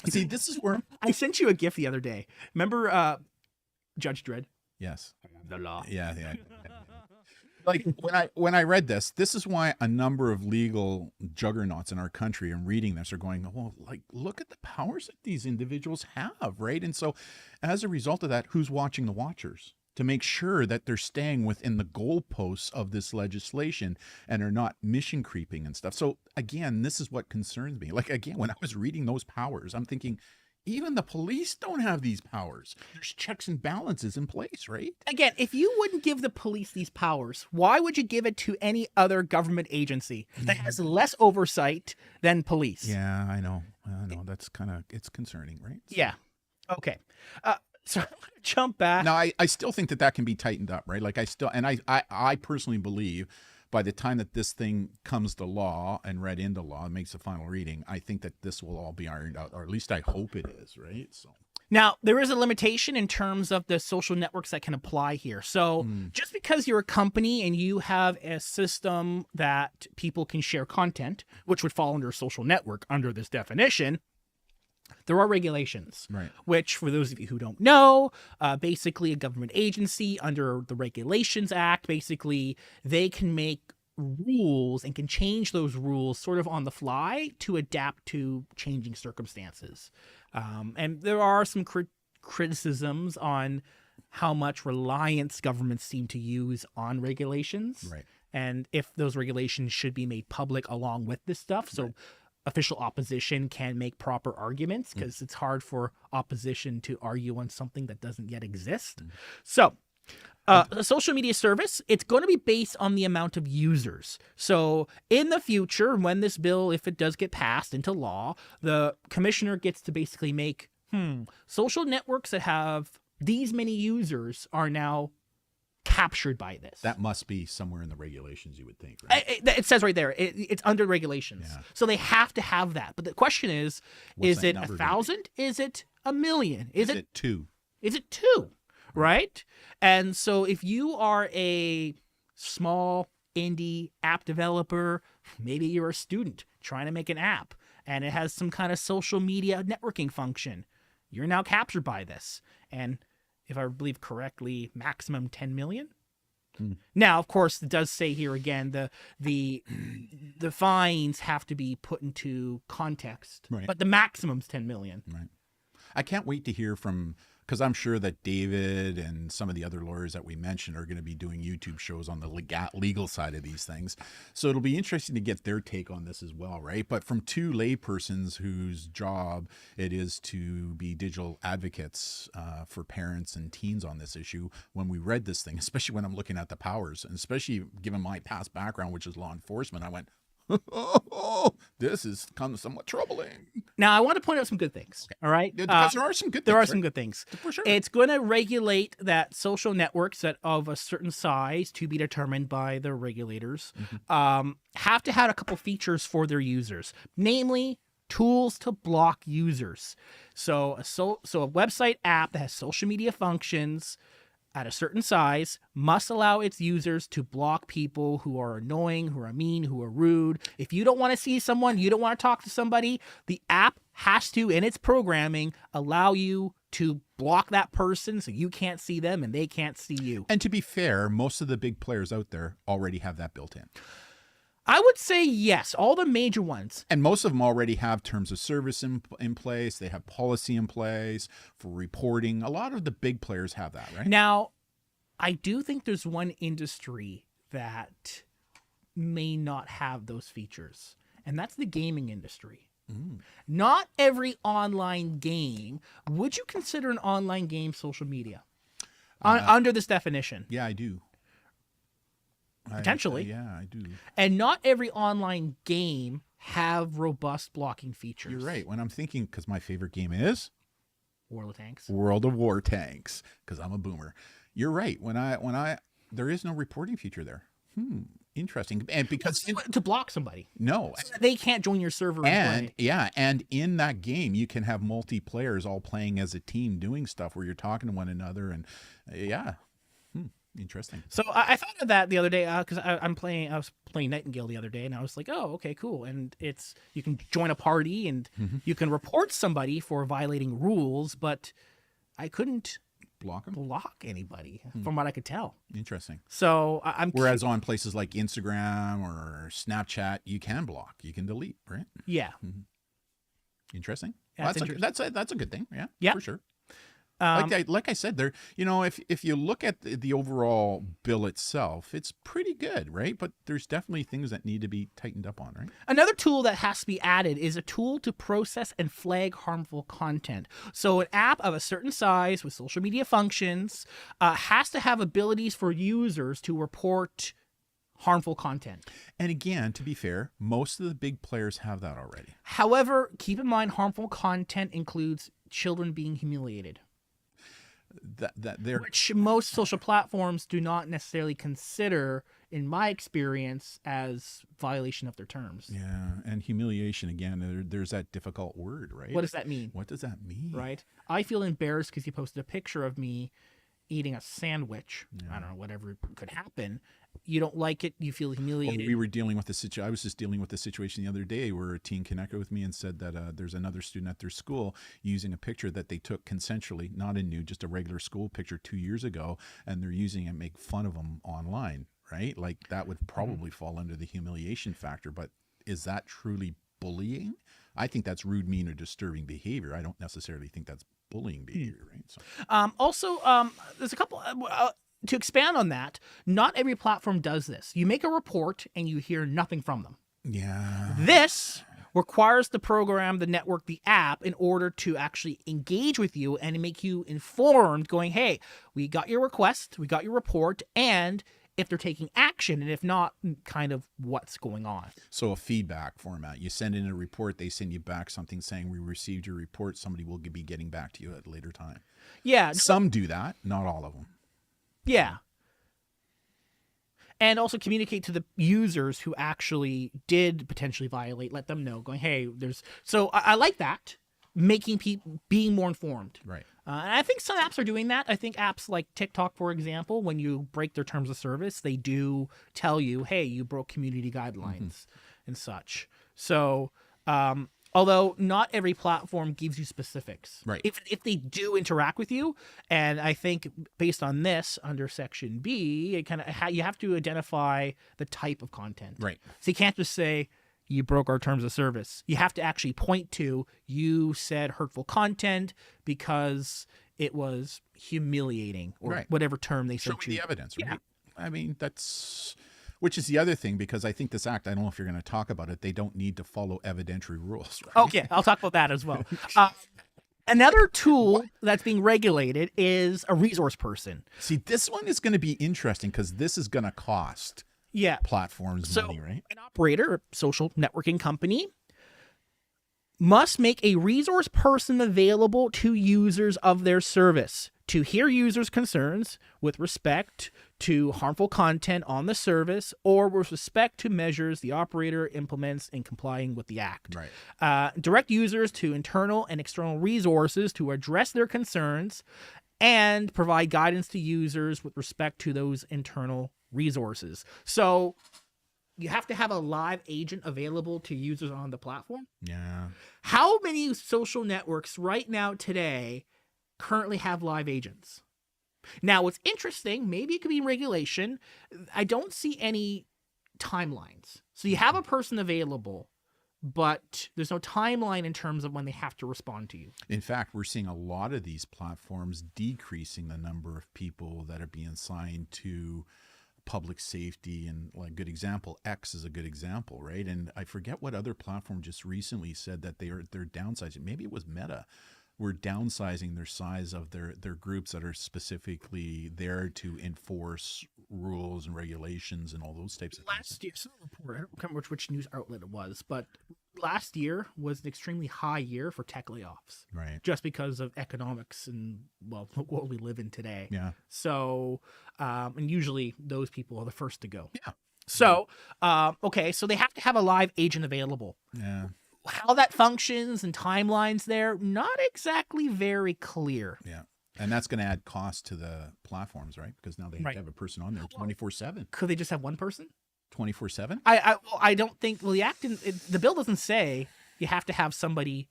See, this is where I sent you a gift the other day. Remember Judge Dredd? Yes. The law. Yeah. Like, when I read this is why a number of legal juggernauts in our country and reading this are going, well, like, look at the powers that these individuals have, right? And so as a result of that, who's watching the watchers to make sure that they're staying within the goalposts of this legislation and are not mission creeping and stuff? So again, this is what concerns me. Like, again, when I was reading those powers, I'm thinking, even the police don't have these powers. There's checks and balances in place, right? Again, if you wouldn't give the police these powers, why would you give it to any other government agency that has less oversight than police? Yeah, I know. That's it's concerning, right? So. Yeah. Okay. So I'm going to jump back. Now, I still think that can be tightened up, right? Like, I personally believe by the time that this thing comes to law and read into law and makes a final reading, I think that this will all be ironed out, or at least I hope it is, right? So now, there is a limitation in terms of the social networks that can apply here. So just because you're a company and you have a system that people can share content, which would fall under a social network under this definition, there are regulations, right, which, for those of you who don't know, basically a government agency under the Regulations Act, basically they can make rules and can change those rules sort of on the fly to adapt to changing circumstances. And there are some criticisms on how much reliance governments seem to use on regulations, right, and if those regulations should be made public along with this stuff. So official opposition can make proper arguments, because it's hard for opposition to argue on something that doesn't yet exist. So a social media service, it's going to be based on the amount of users. So in the future, when this bill, if it does get passed into law, the commissioner gets to basically make social networks that have these many users are now captured by this. That must be somewhere in the regulations, you would think, right? It says right there, it's under regulations. Yeah. So they have to have that. But the question is it 1,000? Is it 1,000,000? Is it 2? Is it 2? Right? And so if you are a small indie app developer, maybe you're a student trying to make an app and it has some kind of social media networking function, you're now captured by this. And if I believe correctly, maximum 10 million Now, of course, it does say here again the fines have to be put into context, Right. but the maximum's 10 million. Right. I can't wait to hear from, because I'm sure that David and some of the other lawyers that we mentioned are going to be doing YouTube shows on the legal side of these things. So it'll be interesting to get their take on this as well, right? But from two laypersons whose job it is to be digital advocates for parents and teens on this issue, when we read this thing, especially when I'm looking at the powers, and especially given my past background, which is law enforcement, I went, oh, this is kind of somewhat troubling. Now, I want to point out some good things. All right, Because there are some good things. there are some good things. For sure. It's going to regulate that social networks that of a certain size, to be determined by the regulators, have to have a couple features for their users, namely tools to block users. So a website app that has social media functions at a certain size must allow its users to block people who are annoying, who are mean, who are rude. If you don't want to see someone, you don't want to talk to somebody, the app has to, in its programming, allow you to block that person so you can't see them and they can't see you. And to be fair, most of the big players out there already have that built in. I would say yes, all the major ones. And most of them already have terms of service in place. They have policy in place for reporting. A lot of the big players have that, right? Now, I do think there's one industry that may not have those features, and that's the gaming industry. Not every online game. Would you consider an online game social media under this definition? Yeah, I do. Potentially. Yeah, I do. And not every online game have robust blocking features. You're right. When I'm thinking, because my favorite game is World of Tanks. World of War Tanks, because I'm a boomer. You're right. There is no reporting feature there. Interesting. And because To block somebody. no, So that they can't join your server and play. and in that game you can have multiplayers all playing as a team doing stuff where you're talking to one another, and interesting. So I thought of that the other day because I was playing Nightingale the other day, and I was like, oh, okay, cool. And you can join a party and you can report somebody for violating rules, but I couldn't Block them? block anybody from what I could tell. Interesting. So I'm Whereas on places like Instagram or Snapchat, you can block, you can delete, right? yeah. Interesting. That's Well, that's a good thing. Yeah, Yeah. for sure. Like I said, there. If you look at the overall bill itself, it's pretty good, right? But there's definitely things that need to be tightened up on, right? Another tool that has to be added is a tool to process and flag harmful content. So an app of a certain size with social media functions has to have abilities for users to report harmful content. And again, to be fair, most of the big players have that already. However, keep in mind harmful content includes children being humiliated, That they're which most social platforms do not necessarily consider, in my experience, as violation of their terms. yeah, and humiliation again. There's that difficult word, right? What does that mean? What does that mean? Right? I feel embarrassed because you posted a picture of me eating a sandwich. I don't know, whatever could happen. You don't like it. You feel humiliated. We were dealing with the situation. I was just dealing with the situation the other day where a teen connected with me and said that there's another student at their school using a picture that they took consensually, not a nude, just a regular school picture 2 years ago, and they're using it to make fun of them online, right? Like that would probably fall under the humiliation factor. But is that truly bullying? I think that's rude, mean, or disturbing behavior. I don't necessarily think that's bullying behavior, right? So. Also, there's a couple. To expand on that, not every platform does this. You make a report and you hear nothing from them. Yeah. This requires the program, the network, the app in order to actually engage with you and make you informed, going, hey, we got your request, we got your report, and if they're taking action, and if not, kind of what's going on. So a feedback format. You send in a report, they send you back something saying we received your report. Somebody will be getting back to you at a later time. Yeah. Some do that, not all of them. Yeah. And also communicate to the users who actually did potentially violate, let them know, going, hey, there's... So I like that, making people being more informed. Right. And I think some apps are doing that. I think apps like TikTok, for example, when you break their terms of service, they do tell you, hey, you broke community guidelines and such. So Although not every platform gives you specifics. Right. If they do interact with you, and I think based on this under Section B, it kind of you have to identify the type of content. Right. So you can't just say you broke our terms of service. You have to actually point to you said hurtful content because it was humiliating or Right. whatever term they said. Show me the evidence, right? Yeah. I mean, which is the other thing, because I think this act, I don't know if you're going to talk about it, they don't need to follow evidentiary rules. Right? Okay, I'll talk about that as well. Another tool that's being regulated is a resource person. See, this one is going to be interesting because this is going to cost platforms money, right? An operator, a social networking company, must make a resource person available to users of their service to hear users' concerns with respect to harmful content on the service or with respect to measures the operator implements in complying with the act. Right. Direct users to internal and external resources to address their concerns and provide guidance to users with respect to those internal resources. So you have to have a live agent available to users on the platform. Yeah. How many social networks right now today currently have live agents? Now, what's interesting, maybe it could be regulation. I don't see any timelines. So you have a person available, but there's no timeline in terms of when they have to respond to you. In fact, we're seeing a lot of these platforms decreasing the number of people that are being assigned to public safety. And like good example, X is a good example, right? And I forget what other platform just recently said that they're downsizing. Maybe it was Meta. We're downsizing their size of their groups that are specifically there to enforce rules and regulations and all those types of things. Last year, some report, I don't remember which news outlet it was, but last year was an extremely high year for tech layoffs. Right. Just because of economics and, well, the world we live in today. Yeah. So, and usually those people are the first to go. Yeah. So, okay, so they have to have a live agent available. Yeah. How that functions and timelines there, not exactly very clear. Yeah. And that's going to add cost to the platforms, right? Because now they have to have a person on there 24/7. Could they just have one person? 24/7? I don't think, well, the bill doesn't say you have to have somebody,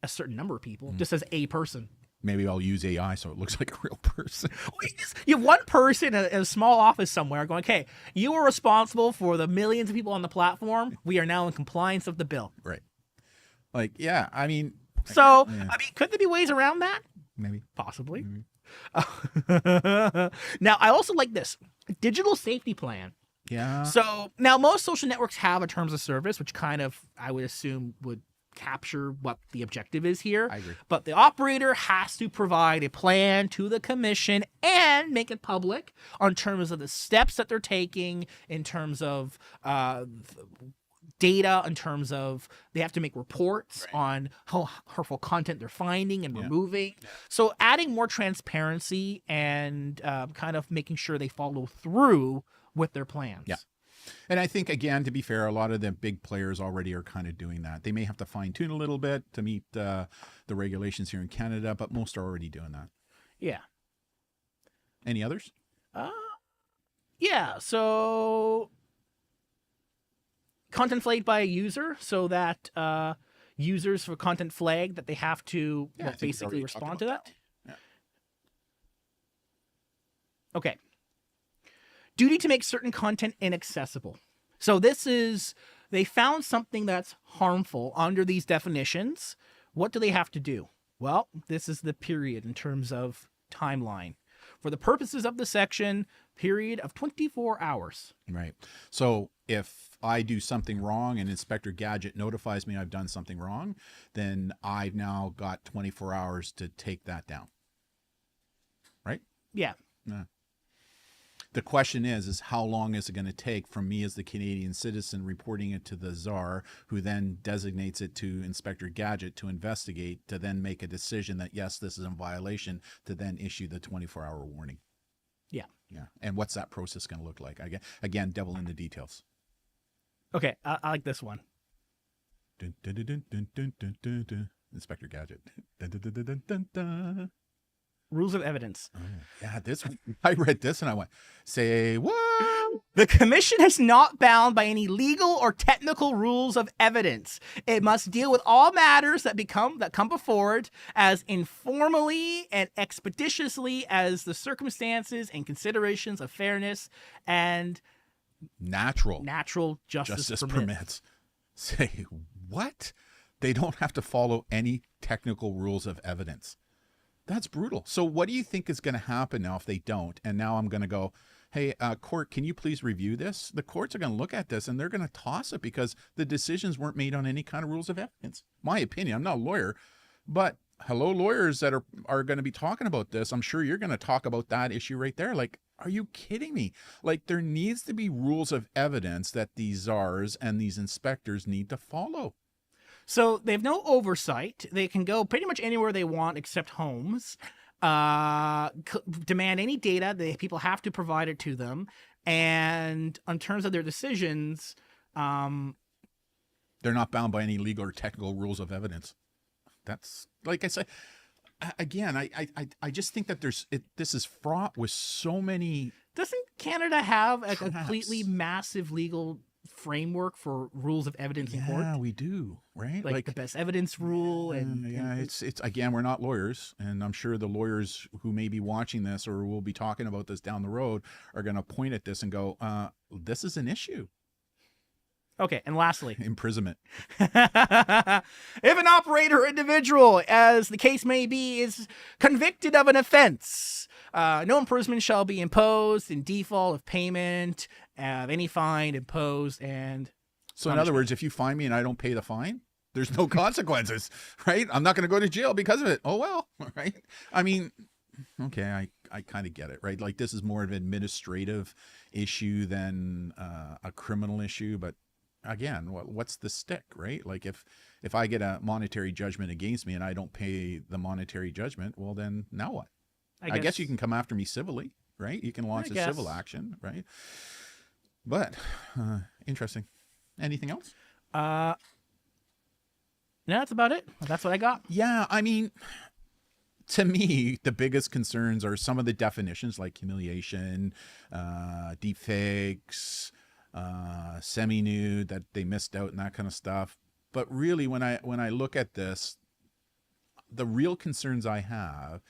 a certain number of people, just as a person. Maybe I'll use AI so it looks like a real person. You have one person in a small office somewhere going, okay, you are responsible for the millions of people on the platform. We are now in compliance of the bill. Right. Like, yeah, I mean. So, yeah. I mean, could there be ways around that? Maybe. Possibly. Maybe. Now, I also like this digital safety plan. Yeah. So now most social networks have a terms of service, which kind of, I would assume, would capture what the objective is here. I agree. But the operator has to provide a plan to the commission and make it public on terms of the steps that they're taking, in terms of data, in terms of they have to make reports on how hurtful content they're finding and removing. Yeah. So adding more transparency and kind of making sure they follow through with their plans. Yeah. And I think, again, to be fair, a lot of the big players already are kind of doing that. They may have to fine tune a little bit to meet the regulations here in Canada, but most are already doing that. Yeah. Any others? Yeah. So content flagged by a user, so that users for content flag that they have to basically respond to that. Yeah. Okay. Duty to make certain content inaccessible. So this is, they found something that's harmful under these definitions. What do they have to do? Well, this is the period in terms of timeline. For the purposes of the section, period of 24 hours. Right. So if I do something wrong and Inspector Gadget notifies me I've done something wrong, then I've now got 24 hours to take that down. Right? Yeah. Yeah. The question is how long is it going to take from me as the Canadian citizen reporting it to the czar, who then designates it to Inspector Gadget to investigate, to then make a decision that, yes, this is in violation, to then issue the 24-hour warning. Yeah. Yeah. And what's that process going to look like? Again, devil in the details. Okay. I like this one. Dun, dun, dun, dun, dun, dun, dun, dun. Inspector Gadget. Dun, dun, dun, dun, dun, dun. Rules of evidence. Oh, yeah, this one, I read this and I went, say what? The commission is not bound by any legal or technical rules of evidence. It must deal with all matters that come before it as informally and expeditiously as the circumstances and considerations of fairness and natural justice permits. Say what? They don't have to follow any technical rules of evidence. That's brutal. So what do you think is going to happen now if they don't? And now I'm going to go, hey, court, can you please review this? The courts are going to look at this and they're going to toss it because the decisions weren't made on any kind of rules of evidence. My opinion, I'm not a lawyer, but hello, lawyers that are going to be talking about this. I'm sure you're going to talk about that issue right there. Like, are you kidding me? Like, there needs to be rules of evidence that these czars and these inspectors need to follow. So they have no oversight. They can go pretty much anywhere they want except homes. Demand any data. People have to provide it to them. And in terms of their decisions, they're not bound by any legal or technical rules of evidence. That's, like I said, again, I just think that this is fraught with so many. Doesn't Canada have a completely massive legal framework for rules of evidence in court? Yeah, we do, right? Like the best evidence rule, and it's again, we're not lawyers, and I'm sure the lawyers who may be watching this or will be talking about this down the road are going to point at this and go, "This is an issue." Okay, and lastly, imprisonment. If an operator or individual, as the case may be, is convicted of an offense, no imprisonment shall be imposed in default of payment of any fine imposed. And so, in other words, if you fine me and I don't pay the fine, there's no consequences, right? I'm not going to go to jail because of it. Oh well, right? I mean, okay, I kind of get it, right? Like, this is more of an administrative issue than a criminal issue, but again, what's the stick, right? Like, if I get a monetary judgment against me and I don't pay the monetary judgment, well, then now what? I guess you can come after me civilly, right? You can launch a civil action, right? But interesting. Anything else? No, that's about it. That's what I got. Yeah, I mean, to me, the biggest concerns are some of the definitions like humiliation, deep fakes, semi-nude that they missed out and that kind of stuff. But really, when I look at this, the real concerns I have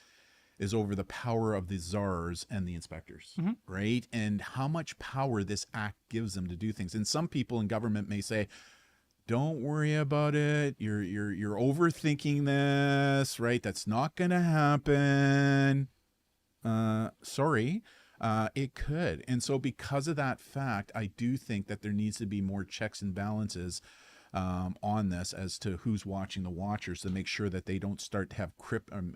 is over the power of the czars and the inspectors, right? And how much power this act gives them to do things. And some people in government may say, don't worry about it. You're overthinking this, right? That's not going to happen. Sorry. It could. And so because of that fact, I do think that there needs to be more checks and balances on this as to who's watching the watchers to make sure that they don't start to have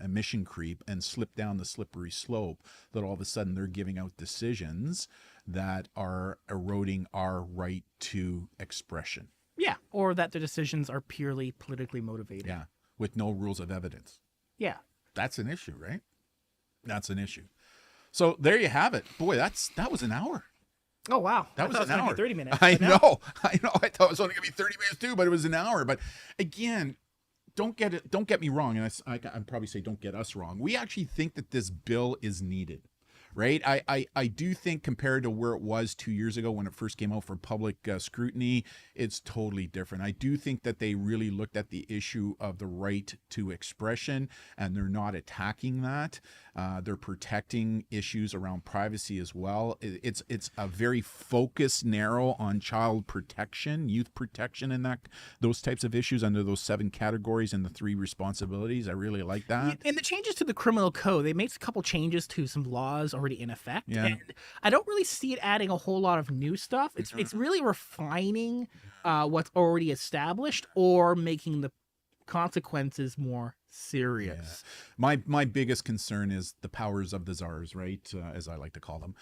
emission creep and slip down the slippery slope that all of a sudden they're giving out decisions that are eroding our right to expression. Yeah, or that the decisions are purely politically motivated. Yeah, with no rules of evidence. Yeah. That's an issue, right? That's an issue. So there you have it. Boy, that was an hour. Oh, wow. That was an hour. 30 minutes. I know. I thought it was only going to be 30 minutes too, but it was an hour. But again, don't get me wrong. And I'd probably say don't get us wrong. We actually think that this bill is needed, right? I do think compared to where it was 2 years ago when it first came out for public scrutiny, it's totally different. I do think that they really looked at the issue of the right to expression, and they're not attacking that. They're protecting issues around privacy as well. It's a very focused, narrow on child protection, youth protection, and those types of issues under those 7 categories and the 3 responsibilities. I really like that. And the changes to the criminal code, they made a couple changes to some laws already in effect. Yeah. And I don't really see it adding a whole lot of new stuff. It's really refining what's already established or making the consequences more serious. Yeah. My biggest concern is the powers of the czars, right? As I like to call them,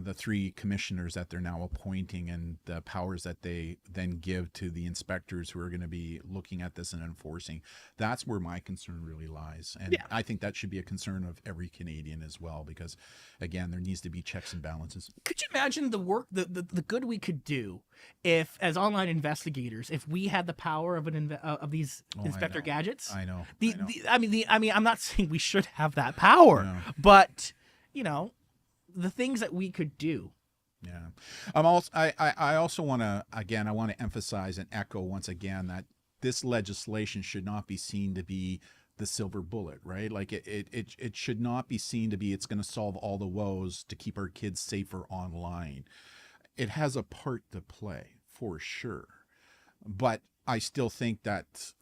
the 3 commissioners that they're now appointing and the powers that they then give to the inspectors who are going to be looking at this and enforcing. That's where my concern really lies. And I think that should be a concern of every Canadian as well, because again, there needs to be checks and balances. Could you imagine the work, the good we could do if, as online investigators, if we had the power of these inspector gadgets? I know. I'm not saying we should have that power, but the things that we could do. Yeah. I also want to emphasize and echo once again that this legislation should not be seen to be the silver bullet, right? Like it should not be seen to be it's going to solve all the woes to keep our kids safer online. It has a part to play for sure. But I still think that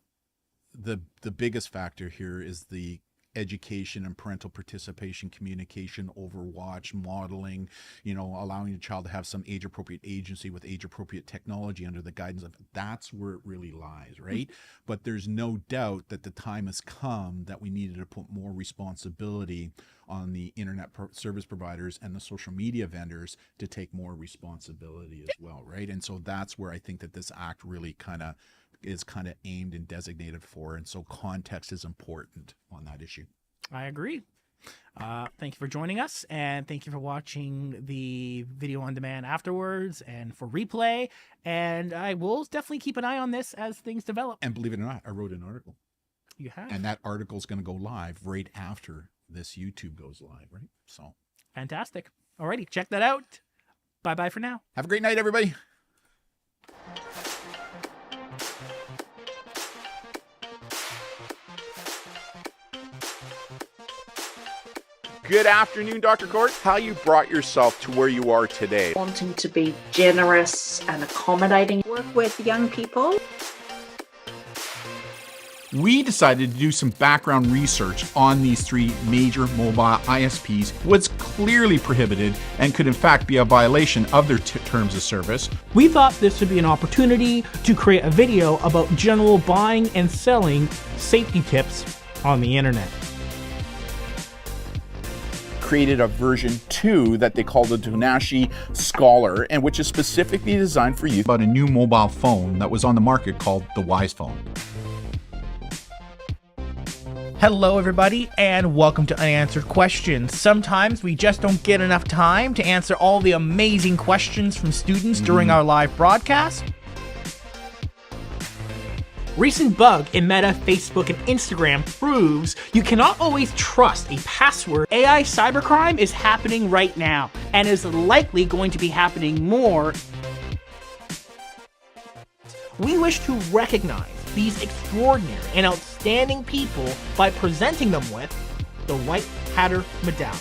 the biggest factor here is the education and parental participation, communication, overwatch, modeling, allowing the child to have some age-appropriate agency with age-appropriate technology under the guidance of, that's where it really lies, right? But there's no doubt that the time has come that we needed to put more responsibility on the internet service providers and the social media vendors to take more responsibility as well, right? And so that's where I think that this act really is aimed and designated for, and so context is important on that issue. I agree. Thank you for joining us, and thank you for watching the video on demand afterwards and for replay, and I will definitely keep an eye on this as things develop. And believe it or not, I wrote an article. You have? And that article is going to go live right after this YouTube goes live, right? So fantastic. Alrighty, check that out. Bye-bye for now. Have a great night, everybody. Good afternoon, Dr. Court. How you brought yourself to where you are today? Wanting to be generous and accommodating. Work with young people. We decided to do some background research on these three major mobile ISPs, what's clearly prohibited and could in fact be a violation of their terms of service. We thought this would be an opportunity to create a video about general buying and selling safety tips on the internet. Created a version 2 that they call the Tonashi Scholar, and which is specifically designed for youth about a new mobile phone that was on the market called the Wise Phone. Hello, everybody, and welcome to Unanswered Questions. Sometimes we just don't get enough time to answer all the amazing questions from students during our live broadcast. Recent bug in Meta, Facebook, and Instagram proves you cannot always trust a password. AI cybercrime is happening right now and is likely going to be happening more. We wish to recognize these extraordinary and outstanding people by presenting them with the White Hatter Medallion.